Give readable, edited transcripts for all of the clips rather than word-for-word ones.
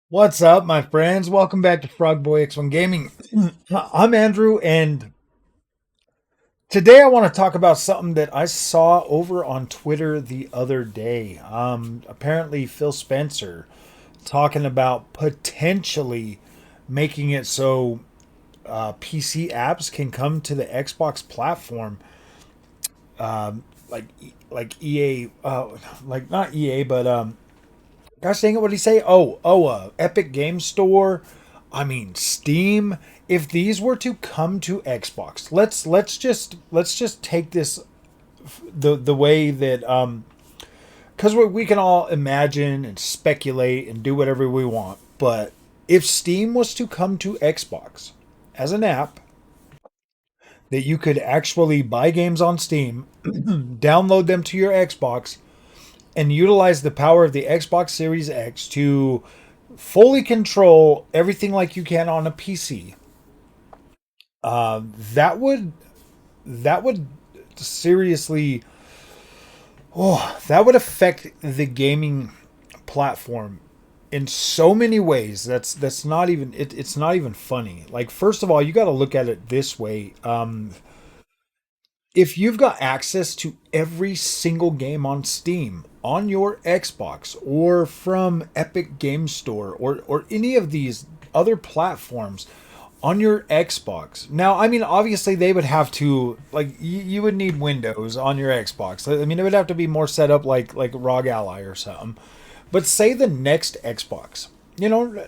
What's up, my friends? Welcome back to Frog Boy X1 Gaming. I'm Andrew, and today I want to talk about something that I saw over on Twitter the other day. Apparently, Phil Spencer talking about potentially making it so PC apps can come to the Xbox platform, like EA, like not EA, but gosh dang it, what did he say? Epic Game Store. I mean, Steam. If these were to come to Xbox, let's just take this the way that because we can all imagine and speculate and do whatever we want. But if Steam was to come to Xbox as an app that you could actually buy games on Steam, download them to your Xbox, and utilize the power of the Xbox Series X to fully control everything like you can on a PC. Uh, that would that would seriously, that would affect the gaming platform in so many ways. That's not even it's not even funny. Like, first of all, you got to look at it this way. If you've got access to every single game on Steam, on your Xbox, or from Epic Game Store, or any of these other platforms on your Xbox. Now, I mean, obviously they would have to, like, you would need Windows on your Xbox. I mean, it would have to be more set up like ROG Ally or something. But say the next Xbox,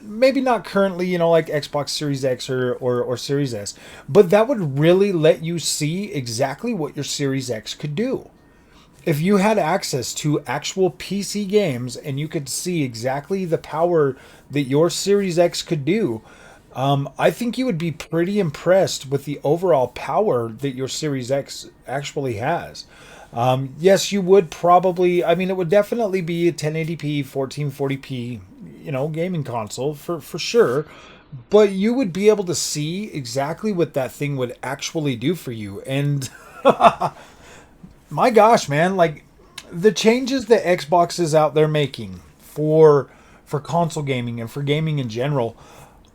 maybe not currently, like Xbox Series X or Series S, but that would really let you see exactly what your Series X could do. If you had access to actual PC games and you could see exactly the power that your Series X could do, I think you would be pretty impressed with the overall power that your Series X actually has. Yes, you would probably. I mean, it would definitely be a 1080p, 1440p, gaming console for sure. But you would be able to see exactly what that thing would actually do for you. And my gosh, man, like the changes that Xbox is out there making for console gaming and for gaming in general,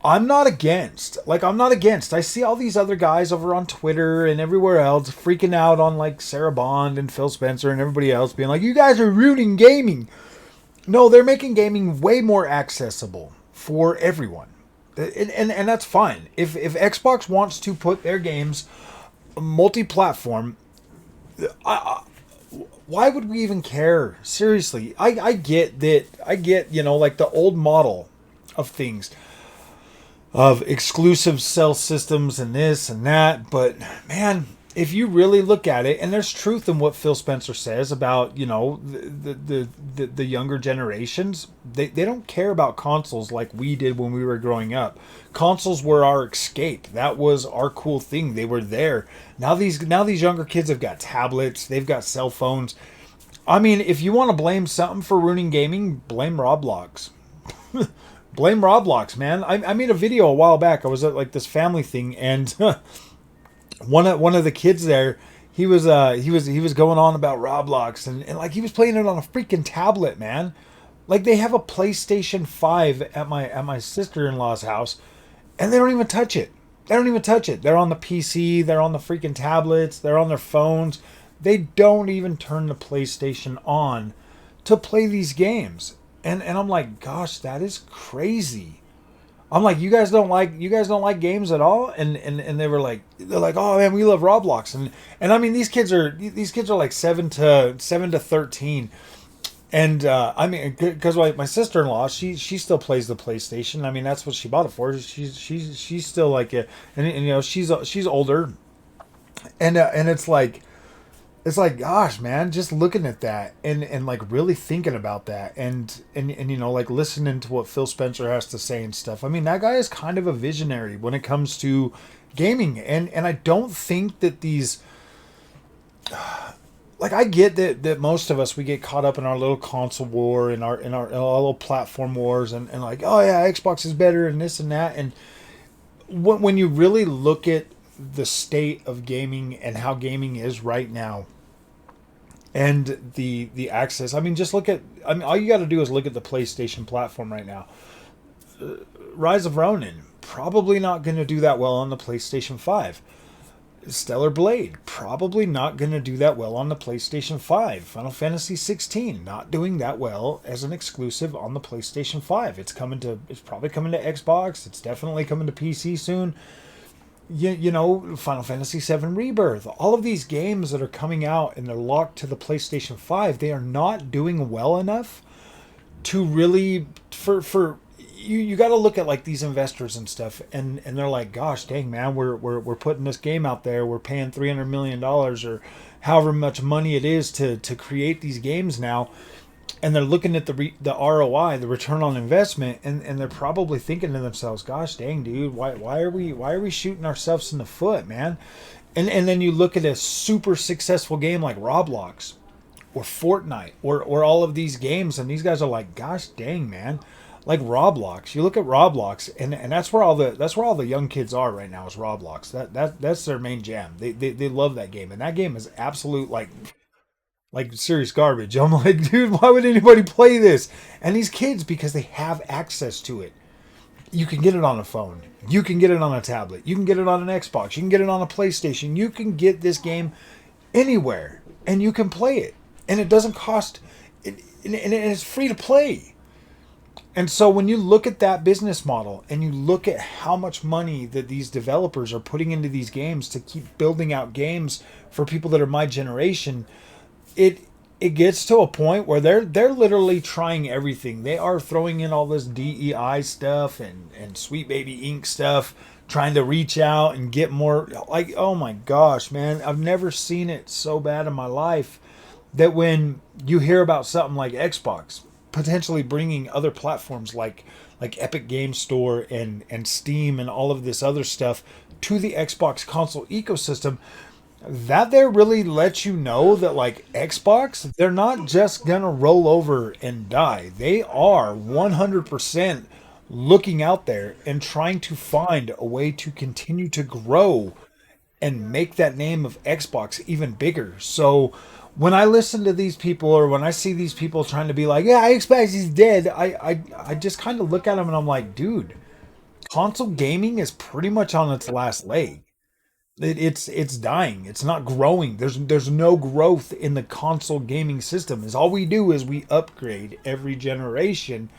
I'm not against. Like, I'm not against. I see all these other guys over on Twitter and everywhere else freaking out on like Sarah Bond and Phil Spencer and everybody else being like, "You guys are ruining gaming." No, they're making gaming way more accessible for everyone. And that's fine. If Xbox wants to put their games multi-platform, why would we even care? Seriously, I get that. I get, like the old model of things, of exclusive cell systems and this and that. But man, if you really look at it, and there's truth in what Phil Spencer says about, the younger generations, they don't care about consoles like we did when we were growing up. Consoles were our escape. That was our cool thing. They were there. Now these younger kids have got tablets, they've got cell phones. I mean, if you want to blame something for ruining gaming, blame Roblox. Blame Roblox, man. I made a video a while back. I was at like this family thing, and one of the kids there, he was going on about Roblox, and like he was playing it on a freaking tablet, man. Like, they have a PlayStation 5 at my sister-in-law's house, and they don't even touch it. They don't even touch it. They're on the PC, they're on the freaking tablets, they're on their phones. They don't even turn the PlayStation on to play these games. And I'm like, gosh, that is crazy. I'm like, you guys don't like games at all? And they're like, oh man, we love Roblox. And I mean, these kids are like 7 to 13. And I mean, because my sister in law, she still plays the PlayStation. I mean, that's what she bought it for. She's still like a, and she's older, and it's like, gosh, man, just looking at that and like really thinking about that, and like listening to what Phil Spencer has to say and stuff. I mean, that guy is kind of a visionary when it comes to gaming, and I don't think that these, like, I get that most of us, we get caught up in our little console war and our little platform wars, and like, oh yeah, Xbox is better and this and that. And when you really look at the state of gaming and how gaming is right now, and the access, I mean, just look at, I mean, all you got to do is look at the PlayStation platform right now. Rise of Ronin, probably not going to do that well on the PlayStation 5. Stellar Blade, probably not going to do that well on the PlayStation 5. Final Fantasy 16, not doing that well as an exclusive on the PlayStation 5. It's probably coming to Xbox. It's definitely coming to PC soon. Final Fantasy 7 Rebirth, all of these games that are coming out and they're locked to the PlayStation 5, they are not doing well enough to really for you got to look at like these investors and stuff, and they're like, gosh dang man, we're putting this game out there, we're paying $300 million or however much money it is to create these games now, and they're looking at the ROI, the return on investment, and they're probably thinking to themselves, gosh dang dude, why are we shooting ourselves in the foot, man? And then you look at a super successful game like Roblox or Fortnite or all of these games, and these guys are like, gosh dang man, like Roblox. You look at Roblox, and that's where all the young kids are right now is Roblox. That's their main jam. They love that game, and that game is absolute like serious garbage. I'm like, dude, why would anybody play this? And these kids, because they have access to it. You can get it on a phone. You can get it on a tablet. You can get it on an Xbox. You can get it on a PlayStation. You can get this game anywhere, and you can play it. And it doesn't cost, and it's free to play. And so when you look at that business model and you look at how much money that these developers are putting into these games to keep building out games for people that are my generation, it gets to a point where they're literally trying everything. They are throwing in all this DEI stuff and Sweet Baby Inc. stuff, trying to reach out and get more, like, oh my gosh, man, I've never seen it so bad in my life that when you hear about something like Xbox potentially bringing other platforms like Epic Game Store and Steam and all of this other stuff to the Xbox console ecosystem, that there really lets you know that like Xbox, they're not just gonna roll over and die. They are 100% looking out there and trying to find a way to continue to grow and make that name of Xbox even bigger. So when I listen to these people, or when I see these people trying to be like, yeah, Xbox is dead, I just kind of look at them and I'm like, dude, console gaming is pretty much on its last leg. It's dying. It's not growing. There's no growth in the console gaming system. Is all we do is we upgrade every generation,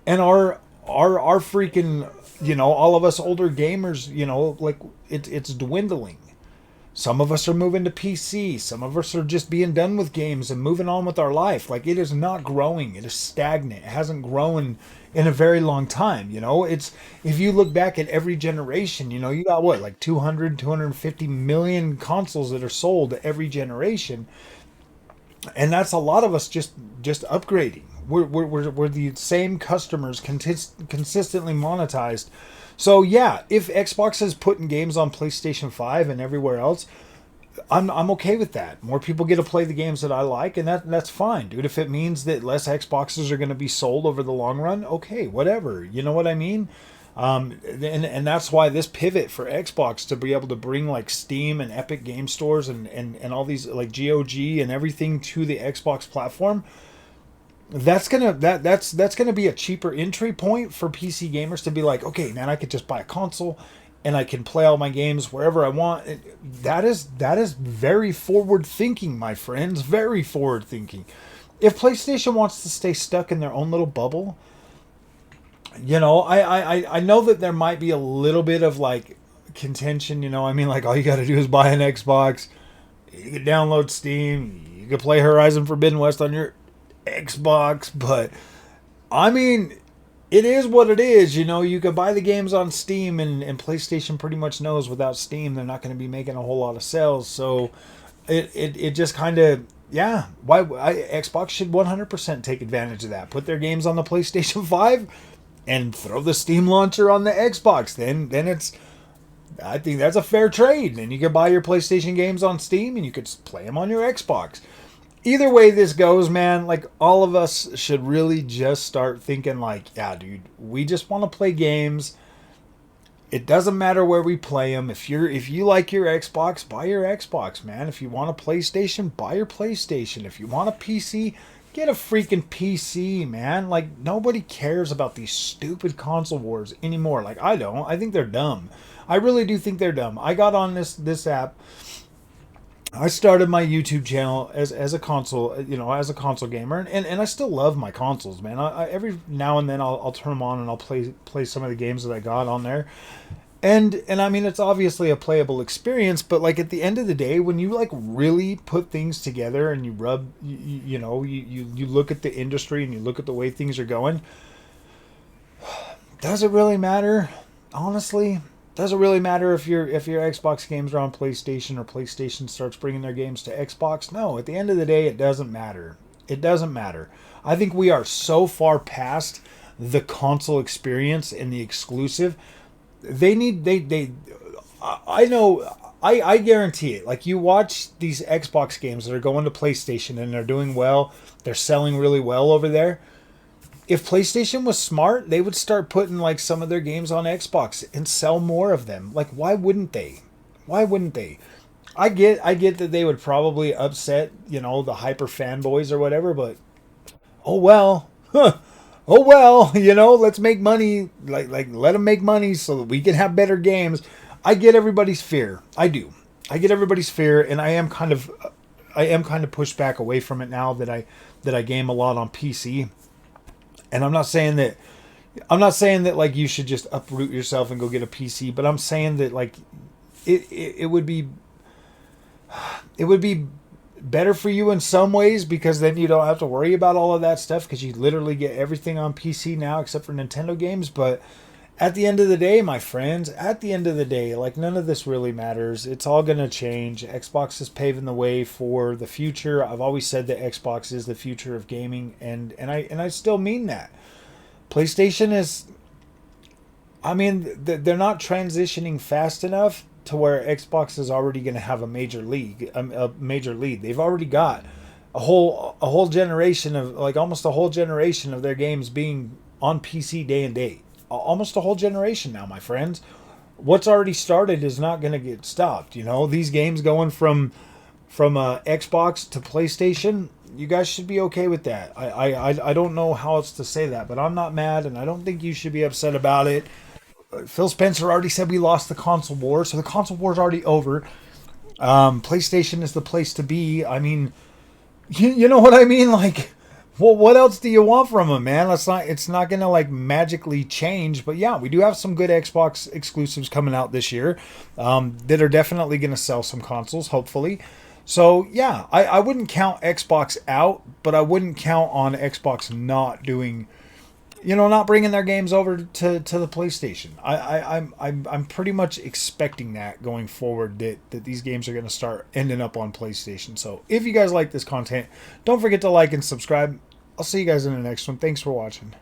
and our freaking, all of us older gamers, like it's dwindling. Some of us are moving to PC. Some of us are just being done with games and moving on with our life. Like, it is not growing. It is stagnant. It hasn't grown in a very long time. It's, if you look back at every generation, you got what, like 250 million consoles that are sold every generation. And that's a lot of us just upgrading. We're the same customers consistently monetized. So yeah, if Xbox is putting games on PlayStation 5 and everywhere else, I'm okay with that. More people get to play the games that I like, and that's fine, dude. If it means that less Xboxes are going to be sold over the long run, okay, whatever. You know what I mean? And that's why this pivot for Xbox to be able to bring like Steam and Epic Game Stores and all these like GOG and everything to the Xbox platform, that's gonna be a cheaper entry point for PC gamers to be like, okay, man, I could just buy a console and I can play all my games wherever I want. That is very forward thinking, my friends. Very forward thinking. If PlayStation wants to stay stuck in their own little bubble, I know that there might be a little bit of like contention. I mean, like, all you got to do is buy an Xbox. You can download Steam. You can play Horizon Forbidden West on your Xbox, but I mean, it is what it is. You can buy the games on Steam, and PlayStation pretty much knows without Steam they're not going to be making a whole lot of sales. So it just kind of, yeah, Xbox should 100% take advantage of that. Put their games on the PlayStation 5 and throw the Steam launcher on the Xbox. Then it's, I think that's a fair trade. And you can buy your PlayStation games on Steam and you could play them on your Xbox. Either way this goes, man, like, all of us should really just start thinking like, yeah, dude, we just want to play games. It doesn't matter where we play them. If you like your Xbox, buy your Xbox, man. If you want a PlayStation, buy your PlayStation. If you want a PC, Get a freaking PC, man. Like, nobody cares about these stupid console wars anymore. Like, I don't. I think they're dumb. I really do think they're dumb. I got on this app. I started my YouTube channel as a console, as a console gamer, and I still love my consoles, man. Every now and then I'll turn them on and I'll play some of the games that I got on there. And I mean, it's obviously a playable experience, but like at the end of the day, when you like really put things together and you rub, you look at the industry and you look at the way things are going, does it really matter? Honestly, does it really matter if your Xbox games are on PlayStation or PlayStation starts bringing their games to Xbox? No, at the end of the day, it doesn't matter. It doesn't matter. I think we are so far past the console experience and the exclusive. I know, I guarantee it. Like, you watch these Xbox games that are going to PlayStation and they're doing well, they're selling really well over there. If PlayStation was smart, they would start putting like some of their games on Xbox and sell more of them. Like, why wouldn't they? Why wouldn't they? I get that they would probably upset, the hyper fanboys or whatever, but oh well. Oh well, let's make money. Like let them make money so that we can have better games. I get everybody's fear. I do. I get everybody's fear, and I am kind of pushed back away from it now that I game a lot on PC. And I'm not saying that like you should just uproot yourself and go get a PC, but I'm saying that like it would be better for you in some ways, because then you don't have to worry about all of that stuff, because you literally get everything on PC now except for Nintendo games. But at the end of the day, my friends, like, none of this really matters. It's all going to change. Xbox is paving the way for the future. I've always said that Xbox is the future of gaming, and I still mean that. PlayStation is, I mean, they're not transitioning fast enough to where Xbox is already going to have a major lead. They've already got a whole generation of, like, almost a whole generation of their games being on PC day and date. Almost a whole generation now, my friends. What's already started is not going to get stopped. These games going from Xbox to PlayStation, you guys should be okay with that. I don't know how else to say that, but I'm not mad, and I don't think you should be upset about it. Phil Spencer already said we lost the console war, so the console war is already over. PlayStation is the place to be. I mean, you know what I mean? Like, well, what else do you want from them, man? It's not gonna like magically change. But yeah, we do have some good Xbox exclusives coming out this year that are definitely gonna sell some consoles, hopefully. So yeah, I wouldn't count Xbox out, but I wouldn't count on Xbox not doing, not bringing their games over to the PlayStation. I'm pretty much expecting that going forward, that these games are going to start ending up on PlayStation. So if you guys like this content, don't forget to like and subscribe. I'll see you guys in the next one. Thanks for watching.